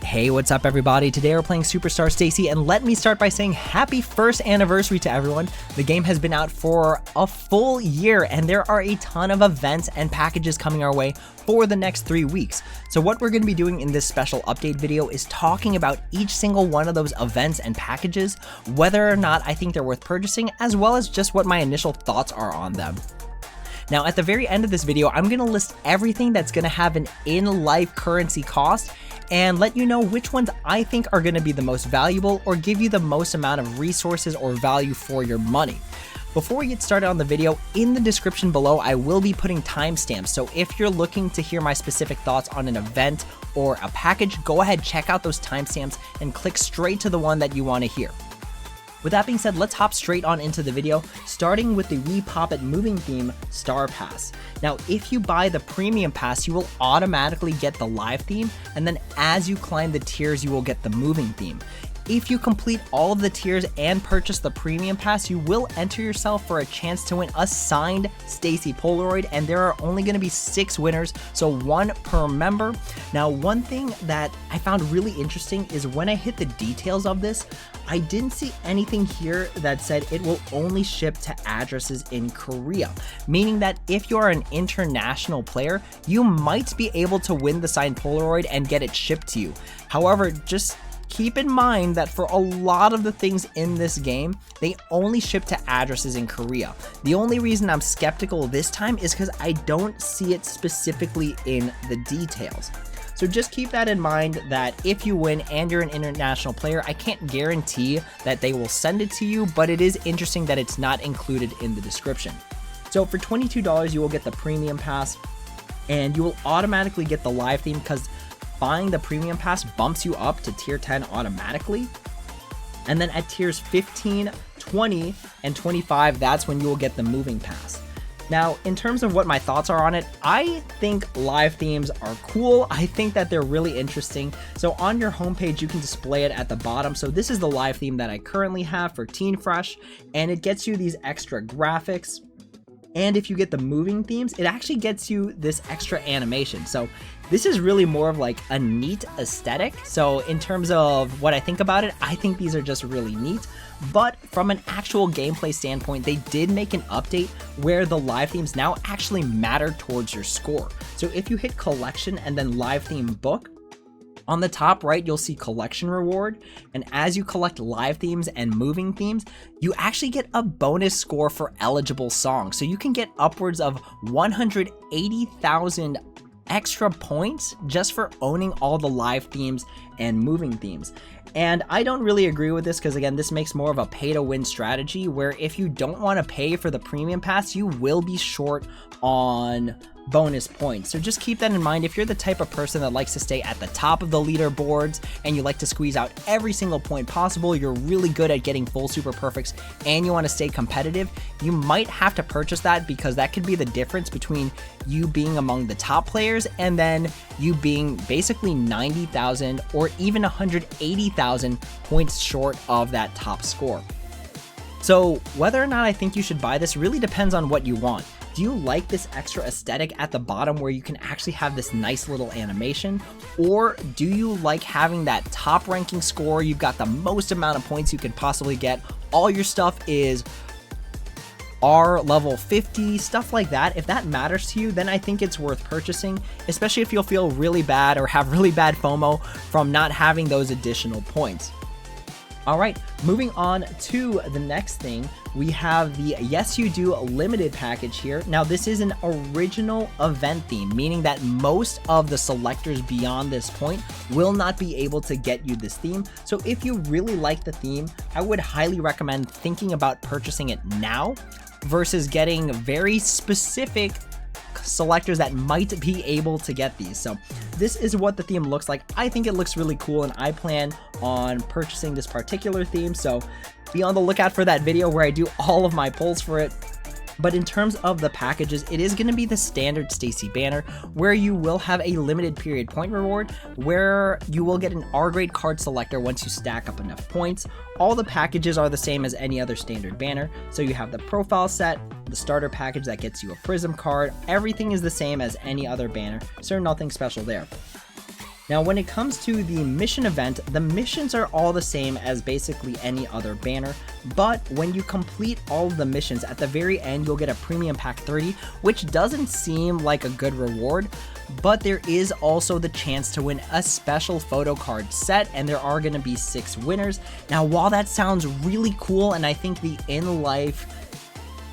Hey, what's up everybody? Today we're playing Superstar STAYC, and let me start by saying happy first anniversary to everyone. The game has been out for a full year and there are a ton of events and packages coming our way for the next 3 weeks. So what we're going to be doing in this special update video is talking about each single one of those events and packages, whether or not I think they're worth purchasing, as well as just what my initial thoughts are on them. Now at the very end of this video, I'm going to list everything that's going to have an in-life currency cost and let you know which ones I think are going to be the most valuable or give you the most amount of resources or value for your money. Before we get started on the video, in the description below I will be putting timestamps, so if you're looking to hear my specific thoughts on an event or a package, go ahead, check out those timestamps and click straight to the one that you want to hear. With that being said, let's hop straight on into the video, starting with the We Pop It moving theme Star Pass. Now, if you buy the premium pass, you will automatically get the live theme, and then as you climb the tiers, you will get the moving theme. If you complete all of the tiers and purchase the premium pass, you will enter yourself for a chance to win a signed STAYC Polaroid, and there are only going to be 6 winners, so 1 per member. Now, one thing that I found really interesting is when I hit the details of this, I didn't see anything here that said it will only ship to addresses in Korea, meaning that if you are an international player, you might be able to win the signed Polaroid and get it shipped to you. However, just keep in mind that for a lot of the things in this game, they only ship to addresses in Korea. The only reason I'm skeptical this time is because I don't see it specifically in the details. So just keep that in mind, that if you win and you're an international player, I can't guarantee that they will send it to you, but it is interesting that it's not included in the description. So for $22, you will get the premium pass, and you will automatically get the live theme because buying the premium pass bumps you up to tier 10 automatically. And then at tiers 15, 20, and 25, that's when you will get the moving pass. Now, in terms of what my thoughts are on it, I think live themes are cool. I think that they're really interesting. So on your homepage, you can display it at the bottom. So this is the live theme that I currently have for Teen Fresh, and it gets you these extra graphics. And if you get the moving themes, it actually gets you this extra animation. So this is really more of like a neat aesthetic. So in terms of what I think about it, I think these are just really neat. But from an actual gameplay standpoint, they did make an update where the live themes now actually matter towards your score. So if you hit collection and then live theme book, on the top right, you'll see collection reward, and as you collect live themes and moving themes, you actually get a bonus score for eligible songs. So you can get upwards of 180,000 extra points just for owning all the live themes and moving themes. And I don't really agree with this because, again, this makes more of a pay to win strategy where if you don't want to pay for the premium pass, you will be short on bonus points. So just keep that in mind. If you're the type of person that likes to stay at the top of the leaderboards and you like to squeeze out every single point possible, you're really good at getting full super perfects, and you want to stay competitive, you might have to purchase that, because that could be the difference between you being among the top players and then you being basically 90,000 or even 180,000 points short of that top score. So whether or not I think you should buy this really depends on what you want. Do you like this extra aesthetic at the bottom where you can actually have this nice little animation? Or do you like having that top ranking score? You've got the most amount of points you can possibly get. All your stuff is R level 50, stuff like that. If that matters to you, then I think it's worth purchasing, especially if you'll feel really bad or have really bad FOMO from not having those additional points. All right, moving on to the next thing, we have the Yes You Do limited package here. Now this is an original event theme, meaning that most of the selectors beyond this point will not be able to get you this theme. So if you really like the theme, I would highly recommend thinking about purchasing it now versus getting very specific selectors that might be able to get these. So this is what the theme looks like. I think it looks really cool, and I plan on purchasing this particular theme, so be on the lookout for that video where I do all of my pulls for it. But in terms of the packages, it is going to be the standard STAYC banner, where you will have a limited period point reward, where you will get an R grade card selector once you stack up enough points. All the packages are the same as any other standard banner. So you have the profile set, the starter package that gets you a prism card. Everything is the same as any other banner, so nothing special there. Now, when it comes to the mission event, the missions are all the same as basically any other banner, but when you complete all of the missions, at the very end, you'll get a premium pack 30, which doesn't seem like a good reward, but there is also the chance to win a special photo card set, and there are going to be 6 winners. Now, while that sounds really cool, and I think the in-life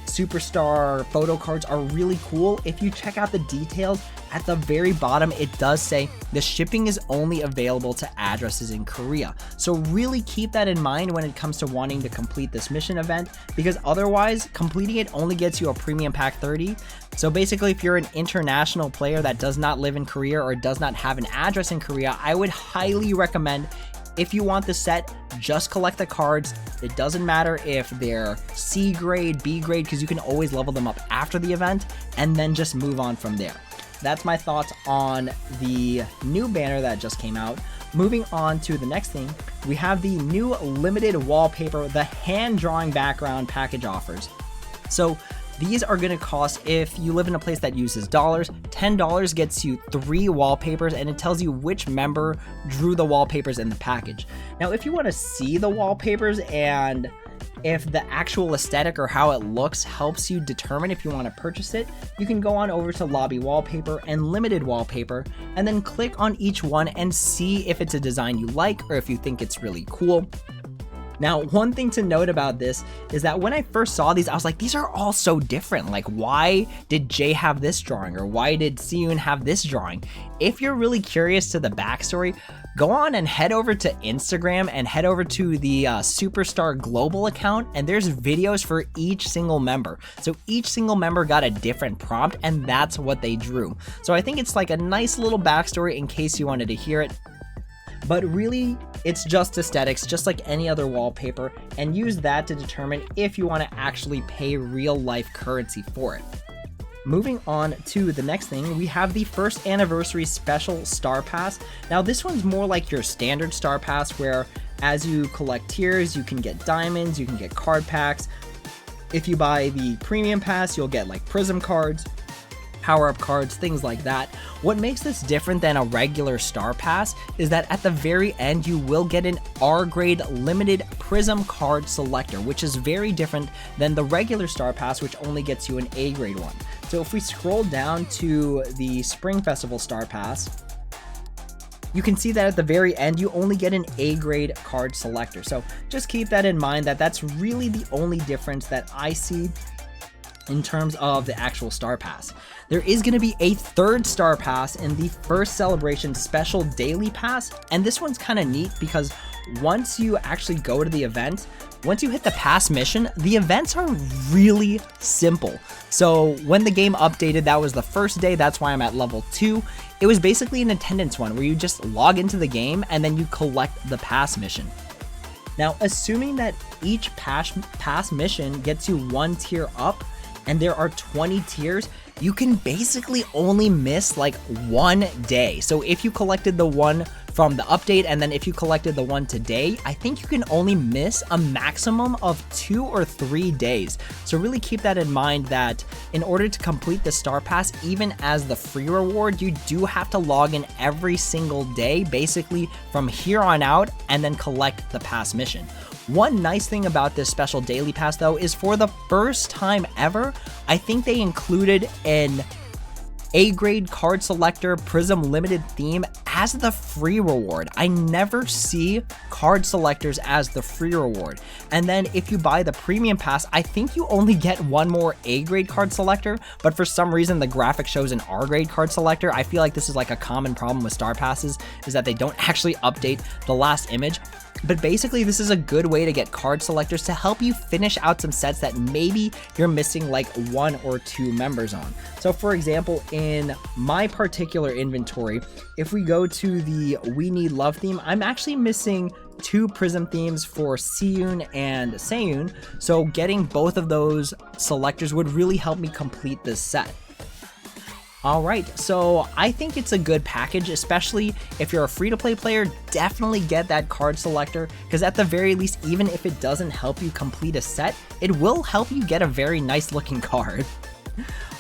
superstar photo cards are really cool, if you check out the details at the very bottom, it does say the shipping is only available to addresses in Korea. So really keep that in mind when it comes to wanting to complete this mission event, because otherwise completing it only gets you a premium pack 30. So basically, if you're an international player that does not live in Korea or does not have an address in Korea, I would highly recommend, if you want the set, just collect the cards. It doesn't matter if they're C grade, B grade, because you can always level them up after the event and then just move on from there. That's my thoughts on the new banner that just came out. Moving on to the next thing, we have the new limited wallpaper, the hand drawing background package offers. So these are going to cost, if you live in a place that uses dollars, $10 gets you 3 wallpapers, and it tells you which member drew the wallpapers in the package. Now, if you want to see the wallpapers and if the actual aesthetic or how it looks helps you determine if you want to purchase it, you can go on over to Lobby Wallpaper and Limited Wallpaper, and then click on each one and see if it's a design you like or if you think it's really cool. Now, one thing to note about this is that when I first saw these, I was like, these are all so different. Like, why did Jay have this drawing, or why did Siyun have this drawing? If you're really curious to the backstory, go on and head over to Instagram and head over to the Superstar Global account, and there's videos for each single member. So each single member got a different prompt, and that's what they drew. So I think it's like a nice little backstory in case you wanted to hear it. But really, it's just aesthetics, just like any other wallpaper, and use that to determine if you want to actually pay real life currency for it. Moving on to the next thing, we have the first anniversary special Star Pass. Now this one's more like your standard Star Pass, where as you collect tiers, you can get diamonds, you can get card packs. If you buy the premium pass, you'll get like prism cards, power-up cards, things like that. What makes this different than a regular Star Pass is that at the very end, you will get an R-grade limited prism card selector, which is very different than the regular Star Pass, which only gets you an A-grade one. So if we scroll down to the Spring Festival Star Pass, you can see that at the very end, you only get an A-grade card selector. So just keep that in mind, that that's really the only difference that I see in terms of the actual Star Pass. There is going to be a third Star Pass in the first celebration special daily pass, and this one's kind of neat because once you actually go to the event, once you hit the pass mission, the events are really simple. So when the game updated, that was the first day, that's why I'm at level 2. It was basically an attendance one where you just log into the game and then you collect the pass mission. Now, assuming that each pass mission gets you 1 tier up, and there are 20 tiers, you can basically only miss like 1 day. So if you collected the one from the update, and then if you collected the one today, I think you can only miss a maximum of 2 or 3 days. So really keep that in mind, that in order to complete the Star Pass, even as the free reward, you do have to log in every single day, basically from here on out, and then collect the pass mission. One nice thing about this special daily pass though is for the first time ever, I think they included an A-grade card selector prism limited theme as the free reward. I never see card selectors as the free reward. And then if you buy the premium pass, I think you only get 1 more A-grade card selector, but for some reason the graphic shows an R-grade card selector. I feel like this is like a common problem with Star Passes, is that they don't actually update the last image. But basically, this is a good way to get card selectors to help you finish out some sets that maybe you're missing like 1 or 2 members on. So for example, in my particular inventory, if we go to the We Need Love theme, I'm actually missing 2 prism themes for Siyun and Seyun. So getting both of those selectors would really help me complete this set. Alright, so I think it's a good package, especially if you're a free-to-play player. Definitely get that card selector, because at the very least, even if it doesn't help you complete a set, it will help you get a very nice looking card.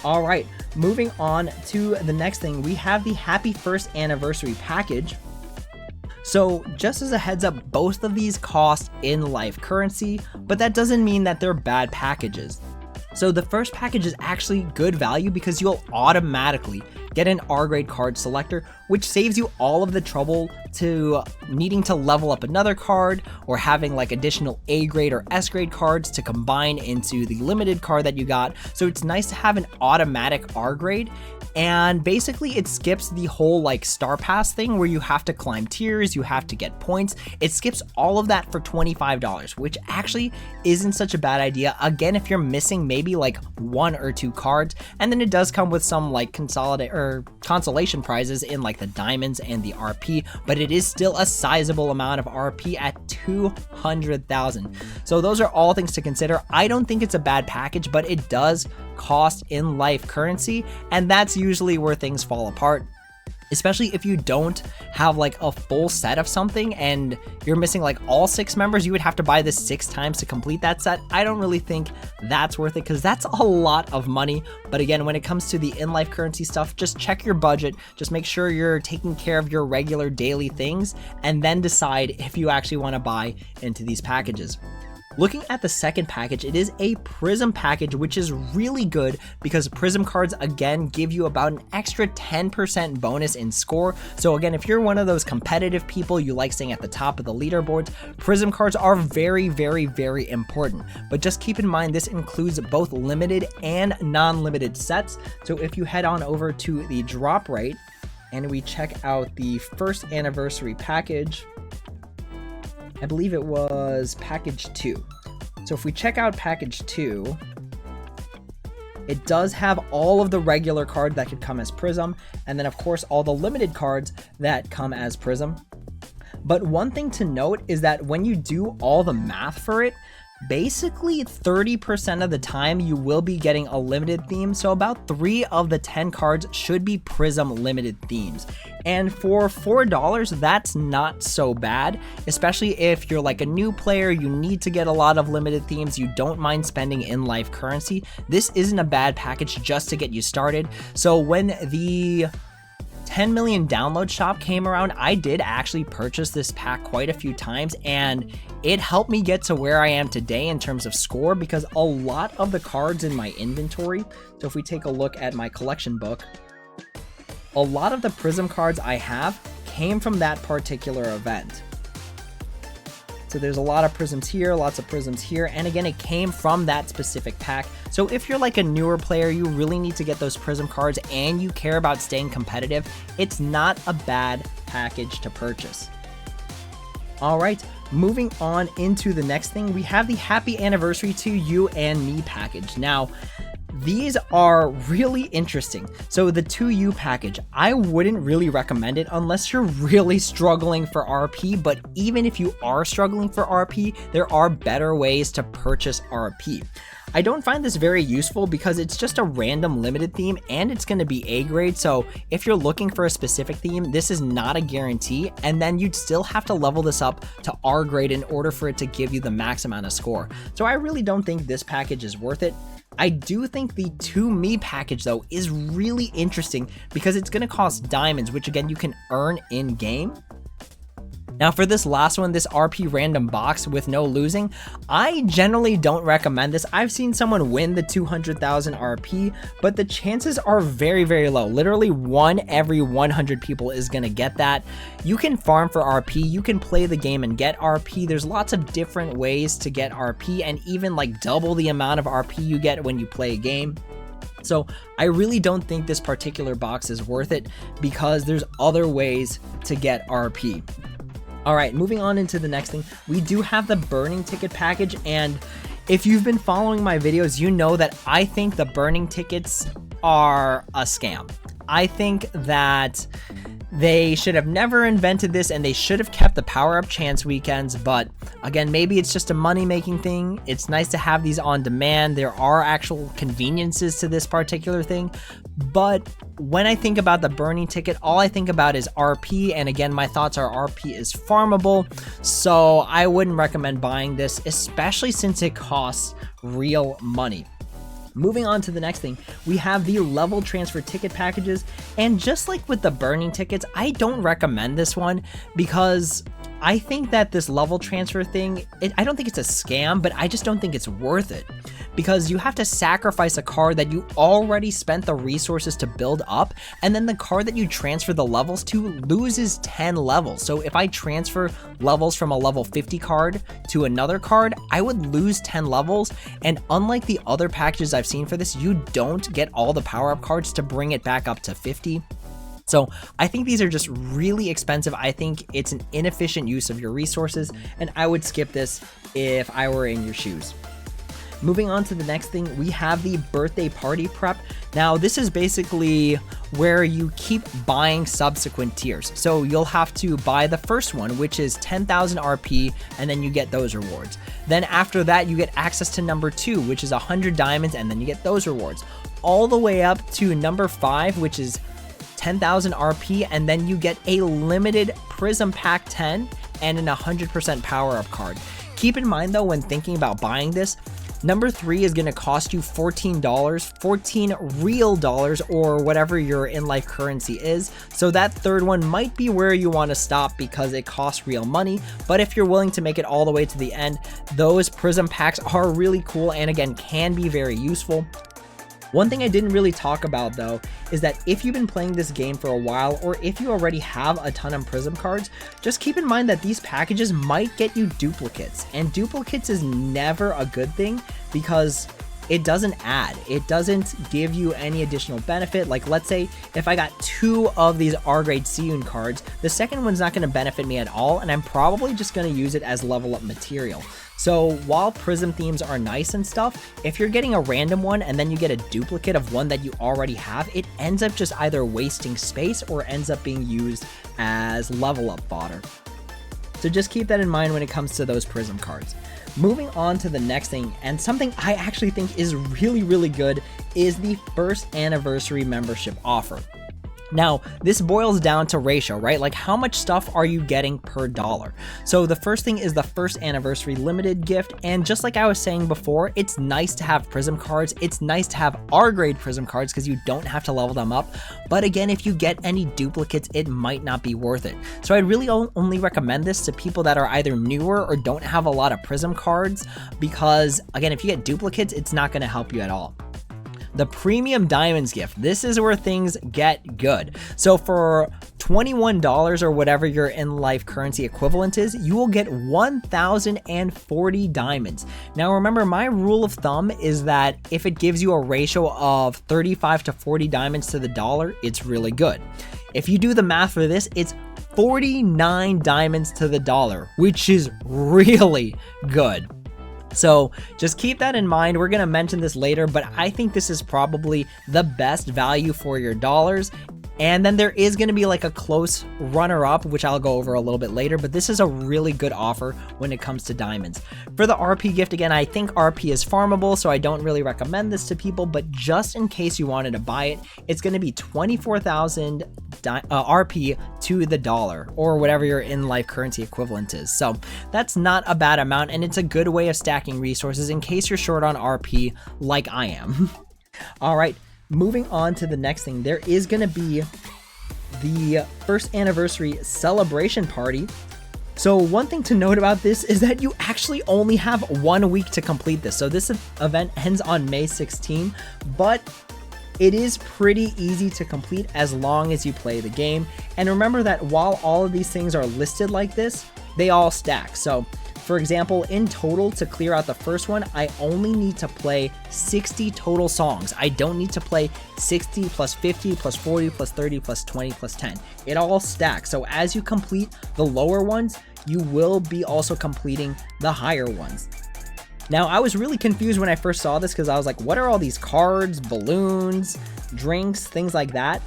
Alright, moving on to the next thing, we have the Happy First Anniversary package. So just as a heads up, both of these cost in-life currency, but that doesn't mean that they're bad packages. So the first package is actually good value because you'll automatically get an R grade card selector, which saves you all of the trouble to needing to level up another card or having like additional A grade or S grade cards to combine into the limited card that you got. So it's nice to have an automatic R grade. And basically it skips the whole like star pass thing where you have to climb tiers, you have to get points. It skips all of that for $25, which actually isn't such a bad idea. Again, if you're missing maybe like 1 or 2 cards, and then it does come with some like consolation prizes in like the diamonds and the RP, but it is still a sizable amount of RP at 200,000. So those are all things to consider. I don't think it's a bad package, but it does cost in life currency, and that's usually where things fall apart, especially if you don't have like a full set of something and you're missing like all 6 members. You would have to buy this 6 times to complete that set. I don't really think that's worth it because that's a lot of money. But again, when it comes to the in-life currency stuff, just check your budget, just make sure you're taking care of your regular daily things, and then decide if you actually want to buy into these packages. Looking at the second package, it is a Prism package, which is really good because Prism cards again give you about an extra 10% bonus in score. So again, if you're one of those competitive people, you like staying at the top of the leaderboards, Prism cards are very, very, very important. But just keep in mind, this includes both limited and non-limited sets. So if you head on over to the drop rate and we check out the first anniversary package, I believe it was package 2. So if we check out package 2, it does have all of the regular cards that could come as Prism, and then of course all the limited cards that come as Prism. But one thing to note is that when you do all the math for it, basically 30% of the time you will be getting a limited theme, so about 3 of the 10 cards should be Prism limited themes. And for $4, that's not so bad, especially if you're like a new player, you need to get a lot of limited themes, you don't mind spending in-life currency. This isn't a bad package just to get you started. So when the 10 million download shop came around, I did actually purchase this pack quite a few times, and it helped me get to where I am today in terms of score because a lot of the cards in my inventory, so if we take a look at my collection book, a lot of the Prism cards I have came from that particular event. So there's a lot of Prisms here, lots of Prisms here, and again, it came from that specific pack. So if you're like a newer player, you really need to get those Prism cards and you care about staying competitive, it's not a bad package to purchase. All right, moving on into the next thing, we have the Happy Anniversary to You and Me package. Now, these are really interesting. So the 2U package, I wouldn't really recommend it unless you're really struggling for RP, but even if you are struggling for RP, there are better ways to purchase RP. I don't find this very useful because it's just a random limited theme and it's going to be A grade. So if you're looking for a specific theme, this is not a guarantee. And then you'd still have to level this up to R grade in order for it to give you the max amount of score. So I really don't think this package is worth it. I do think the 2Me package though is really interesting because it's going to cost diamonds, which again you can earn in game. Now for this last one, this RP random box with no losing, I generally don't recommend this. I've seen someone win the 200,000 RP, but the chances are very, very low. Literally 1 every 100 people is going to get that. You can farm for RP, you can play the game and get RP. There's lots of different ways to get RP and even like double the amount of RP you get when you play a game. So I really don't think this particular box is worth it because there's other ways to get RP. All right, moving on into the next thing, we do have the burning ticket package, and if you've been following my videos, you know that I think the burning tickets are a scam. I think that they should have never invented this and they should have kept the power-up chance weekends, but again, maybe it's just a money-making thing. It's nice to have these on demand. There are actual conveniences to this particular thing, but when I think about the burning ticket, all I think about is RP, and again, my thoughts are RP is farmable, so I wouldn't recommend buying this, especially since it costs real money. Moving on to the next thing, we have the level transfer ticket packages, and just like with the burning tickets, I don't recommend this one because I think that this level transfer thing, I don't think it's a scam, but I just don't think it's worth it because you have to sacrifice a card that you already spent the resources to build up, and then the card that you transfer the levels to loses 10 levels. So if I transfer levels from a level 50 card to another card, I would lose 10 levels, and unlike the other packages I've seen for this, you don't get all the power-up cards to bring it back up to 50. So I think these are just really expensive. I think it's an inefficient use of your resources, and I would skip this if I were in your shoes. Moving on to the next thing, we have the birthday party prep. Now, this is basically where you keep buying subsequent tiers. So you'll have to buy the first one, which is 10,000 RP, and then you get those rewards. Then after that, you get access to number 2, which is 100 diamonds, and then you get those rewards. All the way up to number 5, which is 10,000 RP, and then you get a limited Prism Pack 10 and an 100% power-up card. Keep in mind though, when thinking about buying this, number 3 is going to cost you $14, 14 real dollars, or whatever your in-life currency is. So that third one might be where you want to stop because it costs real money. But if you're willing to make it all the way to the end, those Prism Packs are really cool and again, can be very useful. One thing I didn't really talk about though is that if you've been playing this game for a while, or if you already have a ton of Prism cards, just keep in mind that these packages might get you duplicates, and duplicates is never a good thing because it doesn't add. It doesn't give you any additional benefit. Like let's say if I got 2 of these R-grade Seiyun cards, the second one's not going to benefit me at all, and I'm probably just going to use it as level up material. So while Prism themes are nice and stuff, if you're getting a random one and then you get a duplicate of one that you already have, it ends up just either wasting space or ends up being used as level up fodder. So just keep that in mind when it comes to those Prism cards. Moving on to the next thing, and something I actually think is really good, is the first anniversary membership offer. Now, this boils down to ratio, right? Like how much stuff are you getting per dollar? So the first thing is the first anniversary limited gift. And just like I was saying before, it's nice to have Prism cards. It's nice to have R-grade Prism cards because you don't have to level them up. But again, if you get any duplicates, it might not be worth it. So I'd really only recommend this to people that are either newer or don't have a lot of Prism cards, because again, if you get duplicates, it's not going to help you at all. The premium diamonds gift. This is where things get good. So for $21 or whatever your in-life currency equivalent is, you will get 1,040 diamonds. Now remember, my rule of thumb is that if it gives you a ratio of 35 to 40 diamonds to the dollar, it's really good. If you do the math for this, it's 49 diamonds to the dollar, which is really good. So just keep that in mind. We're going to mention this later, but I think this is probably the best value for your dollars. And then there is going to be like a close runner-up, which I'll go over a little bit later, but this is a really good offer when it comes to diamonds. For the RP gift, again, I think RP is farmable, so I don't really recommend this to people, but just in case you wanted to buy it, it's going to be 24,000 RP to the dollar, or whatever your in-life currency equivalent is. So that's not a bad amount, and it's a good way of stacking resources in case you're short on RP like I am. All right. Moving on to the next thing, there is going to be the first anniversary celebration party. So one thing to note about this is that you actually only have 1 week to complete this. So this event ends on May 16, but it is pretty easy to complete as long as you play the game. And remember that while all of these things are listed like this, they all stack. So for example, in total, to clear out the first one, I only need to play 60 total songs. I don't need to play 60 plus 50 plus 40 plus 30 plus 20 plus 10. It all stacks. So as you complete the lower ones, you will be also completing the higher ones. Now, I was really confused when I first saw this because I was like, what are all these cards, balloons, drinks, things like that?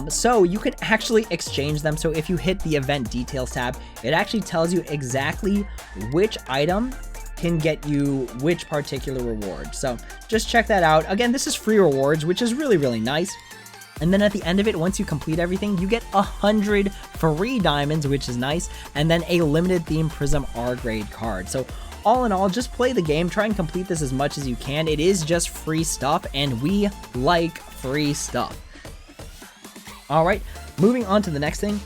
So you can actually exchange them. So if you hit the event details tab, it actually tells you exactly which item can get you which particular reward. So just check that out. Again, this is free rewards, which is really nice. And then at the end of it, once you complete everything, you get 100 free diamonds, which is nice. And then a limited theme Prism R-grade card. So all in all, just play the game, try and complete this as much as you can. It is just free stuff, and we like free stuff. All right, moving on to the next thing,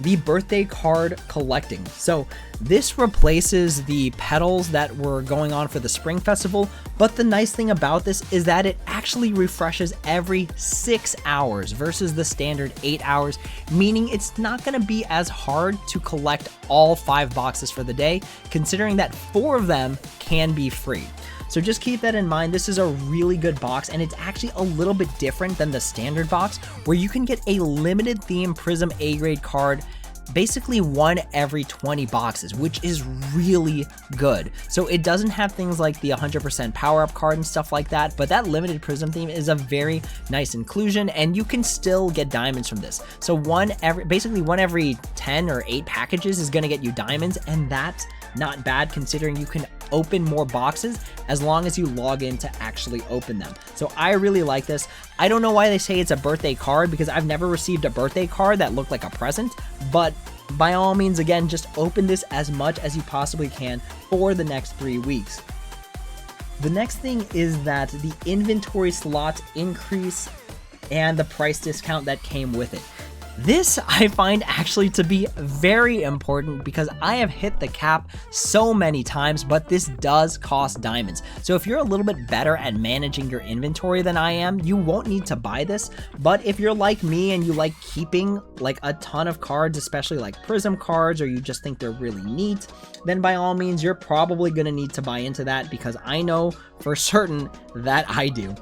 the birthday card collecting. So this replaces the petals that were going on for the Spring Festival, but the nice thing about this is that it actually refreshes every 6 hours versus the standard 8 hours, meaning it's not going to be as hard to collect all 5 boxes for the day, considering that 4 of them can be free. So just keep that in mind. This is a really good box, and it's actually a little bit different than the standard box, where you can get a limited theme Prism A-grade card basically 1 every 20 boxes, which is really good. So it doesn't have things like the 100% power-up card and stuff like that, but that limited Prism theme is a very nice inclusion, and you can still get diamonds from this. So basically 1 every 10 or 8 packages is going to get you diamonds, and that's not bad considering you can open more boxes as long as you log in to actually open them. So I really like this. I don't know why they say it's a birthday card, because I've never received a birthday card that looked like a present, but by all means, again, just open this as much as you possibly can for the next 3 weeks. The next thing is that the inventory slots increase and the price discount that came with it. This I find actually to be very important because I have hit the cap so many times, but this does cost diamonds. So if you're a little bit better at managing your inventory than I am, you won't need to buy this. But if you're like me and you like keeping like a ton of cards, especially like Prism cards, or you just think they're really neat, then by all means, you're probably going to need to buy into that, because I know for certain that I do.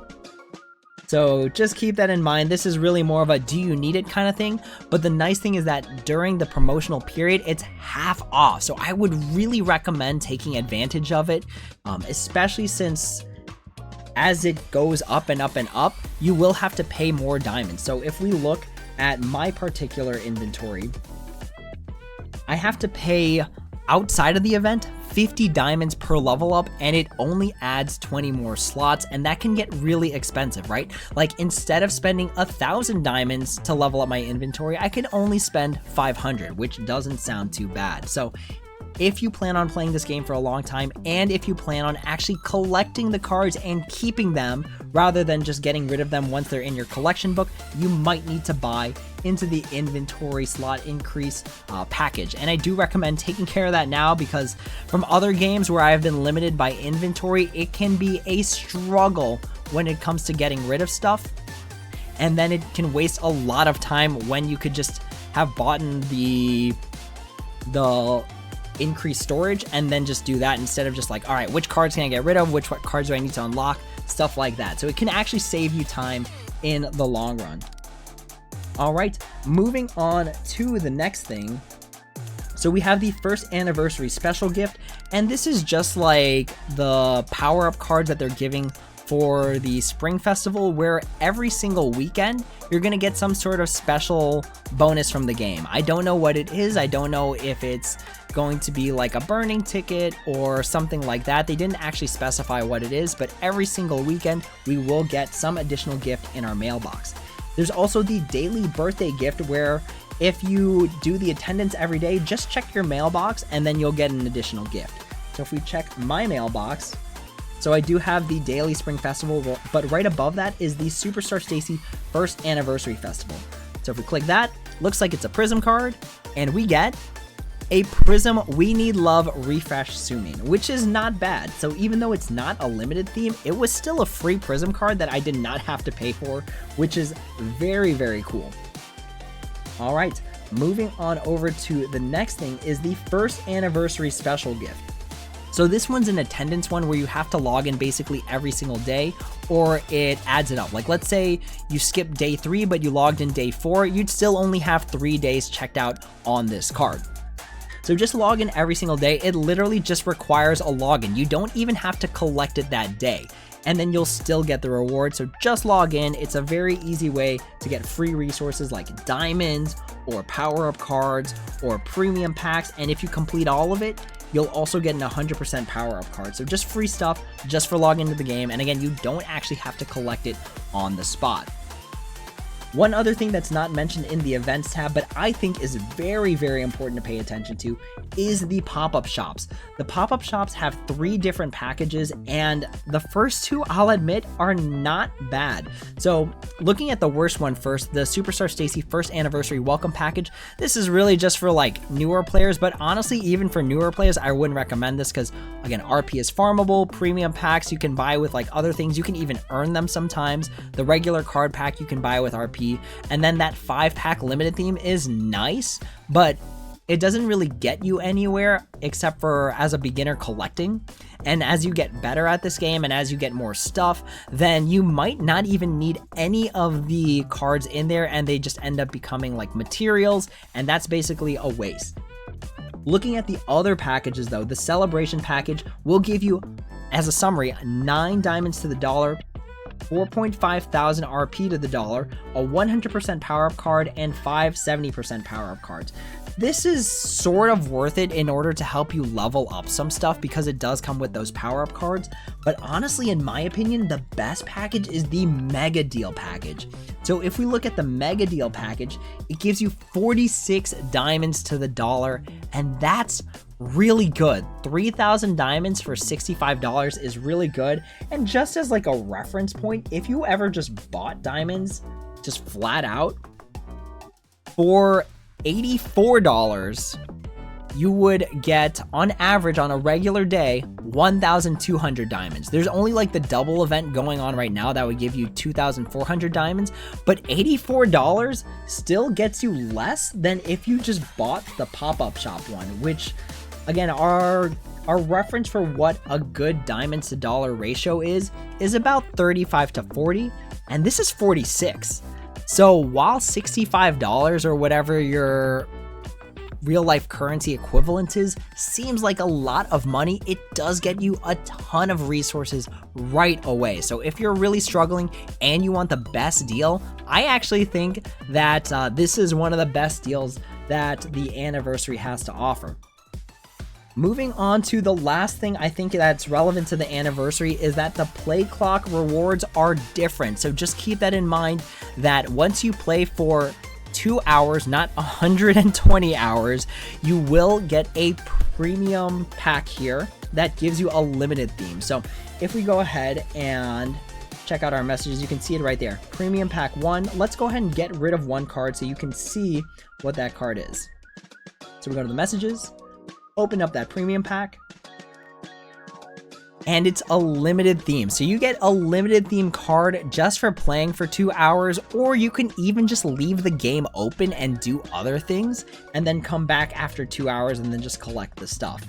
So just keep that in mind. This is really more of a do you need it kind of thing, but the nice thing is that during the promotional period, it's half off. So I would really recommend taking advantage of it, especially since as it goes up and up and up, you will have to pay more diamonds. So if we look at my particular inventory, I have to pay outside of the event 50 diamonds per level up, and it only adds 20 more slots, and that can get really expensive, right? Like instead of spending 1,000 diamonds to level up my inventory, I can only spend 500, which doesn't sound too bad. So if you plan on playing this game for a long time, and if you plan on actually collecting the cards and keeping them rather than just getting rid of them once they're in your collection book, you might need to buy into the inventory slot increase package. And I do recommend taking care of that now, because from other games where I've been limited by inventory, it can be a struggle when it comes to getting rid of stuff. And then it can waste a lot of time when you could just have bought in the increased storage and then just do that, instead of just like, all right, which cards can I get rid of? Which cards do I need to unlock? Stuff like that. So it can actually save you time in the long run. All right, moving on to the next thing. So we have the first anniversary special gift, and this is just like the power-up cards that they're giving for the Spring Festival, where every single weekend you're gonna get some sort of special bonus from the game. I don't know what it is. I don't know if it's going to be like a burning ticket or something like that. They didn't actually specify what it is, but every single weekend we will get some additional gift in our mailbox. There's also the daily birthday gift, where if you do the attendance every day, just check your mailbox and then you'll get an additional gift. So if we check my mailbox, so I do have the daily Spring Festival, but right above that is the Superstar STAYC first anniversary festival. So if we click that, looks like it's a Prism card, and we get a Prism We Need Love Refresh Sumin, which is not bad. So even though it's not a limited theme, it was still a free Prism card that I did not have to pay for, which is very, very cool. All right, moving on over to the next thing is the first anniversary special gift. So this one's an attendance one where you have to log in basically every single day, or it adds it up. Like let's say you skip day 3, but you logged in day 4, you'd still only have 3 days checked out on this card. So just log in every single day. It literally just requires a login. You don't even have to collect it that day, and then you'll still get the reward. So just log in. It's a very easy way to get free resources like diamonds or power-up cards or premium packs. And if you complete all of it, you'll also get an 100% power-up card. So just free stuff just for logging into the game. And again, you don't actually have to collect it on the spot. One other thing that's not mentioned in the events tab, but I think is very, very important to pay attention to, is the pop-up shops. The pop-up shops have 3 different packages, and the first 2, I'll admit, are not bad. So looking at the worst one first, the Superstar STAYC first anniversary welcome package, this is really just for like newer players, but honestly, even for newer players, I wouldn't recommend this because, again, RP is farmable, premium packs you can buy with like other things, you can even earn them sometimes. The regular card pack you can buy with RP, and then that 5-pack limited theme is nice, but it doesn't really get you anywhere except for as a beginner collecting. And as you get better at this game and as you get more stuff, then you might not even need any of the cards in there, and they just end up becoming like materials, and that's basically a waste. Looking at the other packages though, the celebration package will give you, as a summary, 9 diamonds to the dollar, 4.5 thousand RP to the dollar, a 100% power-up card, and 5 70% power-up cards. This is sort of worth it in order to help you level up some stuff because it does come with those power-up cards, but honestly, in my opinion, the best package is the Mega Deal package. So if we look at the Mega Deal package, it gives you 46 diamonds to the dollar, and that's really good. 3,000 diamonds for $65 is really good. And just as like a reference point, if you ever just bought diamonds just flat out for $84, you would get, on average, on a regular day, 1,200 diamonds. There's only like the double event going on right now that would give you 2,400 diamonds, but $84 still gets you less than if you just bought the pop-up shop one, which, again, our reference for what a good diamonds to dollar ratio is about 35 to 40, and this is 46. So while $65 or whatever your real life currency equivalent is seems like a lot of money, it does get you a ton of resources right away. So if you're really struggling and you want the best deal, I actually think that this is one of the best deals that the anniversary has to offer. Moving on to the last thing I think that's relevant to the anniversary is that the play clock rewards are different. So just keep that in mind, that once you play for 2 hours, not 120 hours, you will get a premium pack here that gives you a limited theme. So if we go ahead and check out our messages, you can see it right there. Premium pack 1. Let's go ahead and get rid of one card so you can see what that card is. So we go to the messages, open up that premium pack, and it's a limited theme. So you get a limited theme card just for playing for 2 hours, or you can even just leave the game open and do other things and then come back after 2 hours and then just collect the stuff.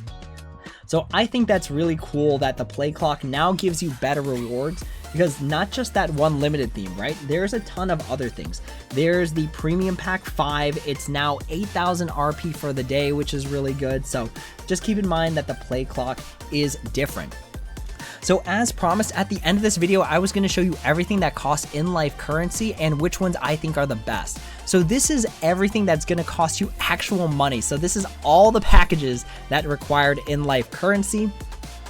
So I think that's really cool that the play clock now gives you better rewards, because not just that one limited theme, right? There's a ton of other things. There's the premium pack 5. It's now 8,000 RP for the day, which is really good. So just keep in mind that the play clock is different. So as promised, at the end of this video, I was going to show you everything that costs in-life currency and which ones I think are the best. So this is everything that's going to cost you actual money. So this is all the packages that required in-life currency.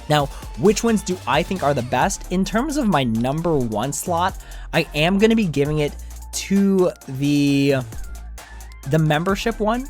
Now, which ones do I think are the best? In terms of my number 1 slot, I am going to be giving it to the membership one.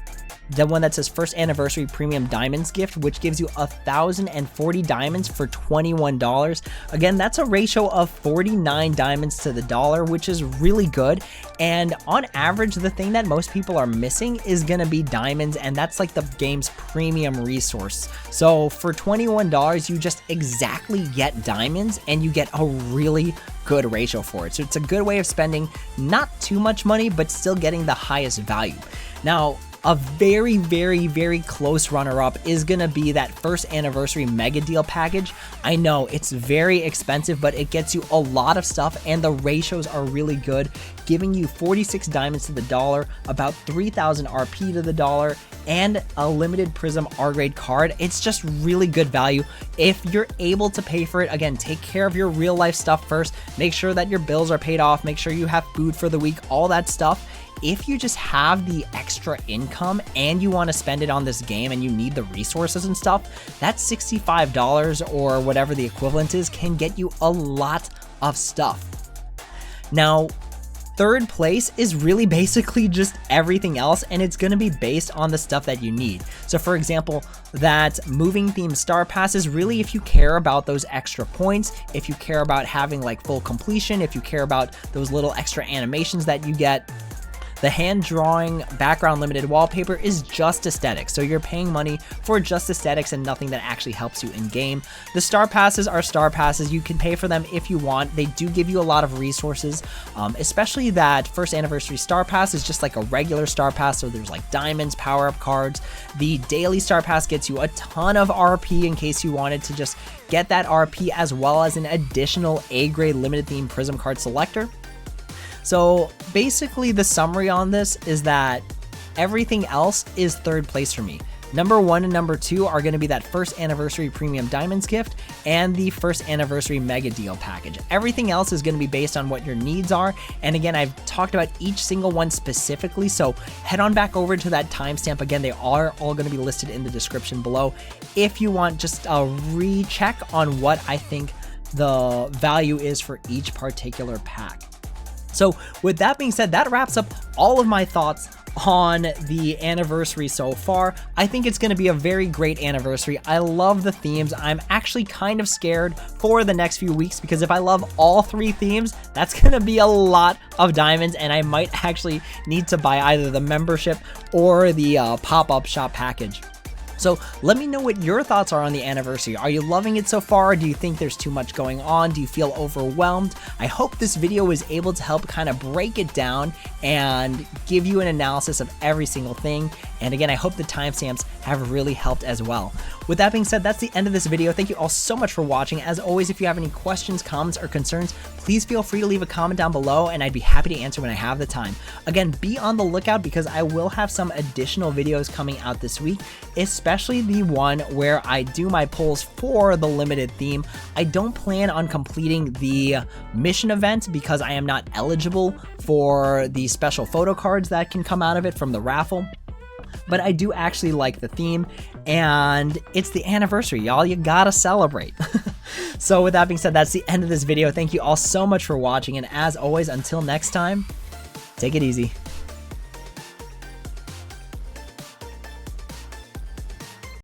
The one that says first anniversary premium diamonds gift, which gives you 1,040 diamonds for $21. Again, that's a ratio of 49 diamonds to the dollar, which is really good. And on average, the thing that most people are missing is going to be diamonds, and that's like the game's premium resource. So for $21, you just exactly get diamonds, and you get a really good ratio for it. So it's a good way of spending not too much money, but still getting the highest value. Now, a very, very, very close runner-up is going to be that first anniversary mega deal package. I know it's very expensive, but it gets you a lot of stuff, and the ratios are really good, giving you 46 diamonds to the dollar, about 3,000 RP to the dollar, and a limited Prism R-grade card. It's just really good value. If you're able to pay for it, again, take care of your real life stuff first. Make sure that your bills are paid off. Make sure you have food for the week, all that stuff. If you just have the extra income and you want to spend it on this game and you need the resources and stuff, that $65 or whatever the equivalent is can get you a lot of stuff. Now, third place is really basically just everything else, and it's going to be based on the stuff that you need. So for example, that moving theme star pass is really if you care about those extra points, if you care about having like full completion, if you care about those little extra animations that you get. The hand drawing background limited wallpaper is just aesthetics, so you're paying money for just aesthetics and nothing that actually helps you in game. The star passes are star passes. You can pay for them if you want. They do give you a lot of resources, especially that first anniversary star pass is just like a regular star pass, so there's like diamonds, power up cards. The daily star pass gets you a ton of RP in case you wanted to just get that RP, as well as an additional A grade limited theme prism card selector. So basically the summary on this is that everything else is third place for me. Number 1 and number 2 are going to be that first anniversary premium diamonds gift and the first anniversary mega deal package. Everything else is going to be based on what your needs are. And again, I've talked about each single one specifically, so head on back over to that timestamp. Again, they are all going to be listed in the description below if you want just a recheck on what I think the value is for each particular pack. So with that being said, that wraps up all of my thoughts on the anniversary so far. I think it's going to be a very great anniversary. I love the themes. I'm actually kind of scared for the next few weeks because if I love all 3 themes, that's going to be a lot of diamonds, and I might actually need to buy either the membership or the pop-up shop package. So let me know what your thoughts are on the anniversary. Are you loving it so far? Do you think there's too much going on? Do you feel overwhelmed? I hope this video was able to help kind of break it down and give you an analysis of every single thing. And again, I hope the timestamps have really helped as well. With that being said, that's the end of this video. Thank you all so much for watching. As always, if you have any questions, comments, or concerns, please feel free to leave a comment down below and I'd be happy to answer when I have the time. Again, be on the lookout because I will have some additional videos coming out this week, especially the one where I do my polls for the limited theme. I don't plan on completing the mission event because I am not eligible for the special photo cards that can come out of it from the raffle. But I do actually like the theme, and it's the anniversary, y'all. You gotta celebrate. So with that being said, that's the end of this video. Thank you all so much for watching, and as always, until next time, take it easy.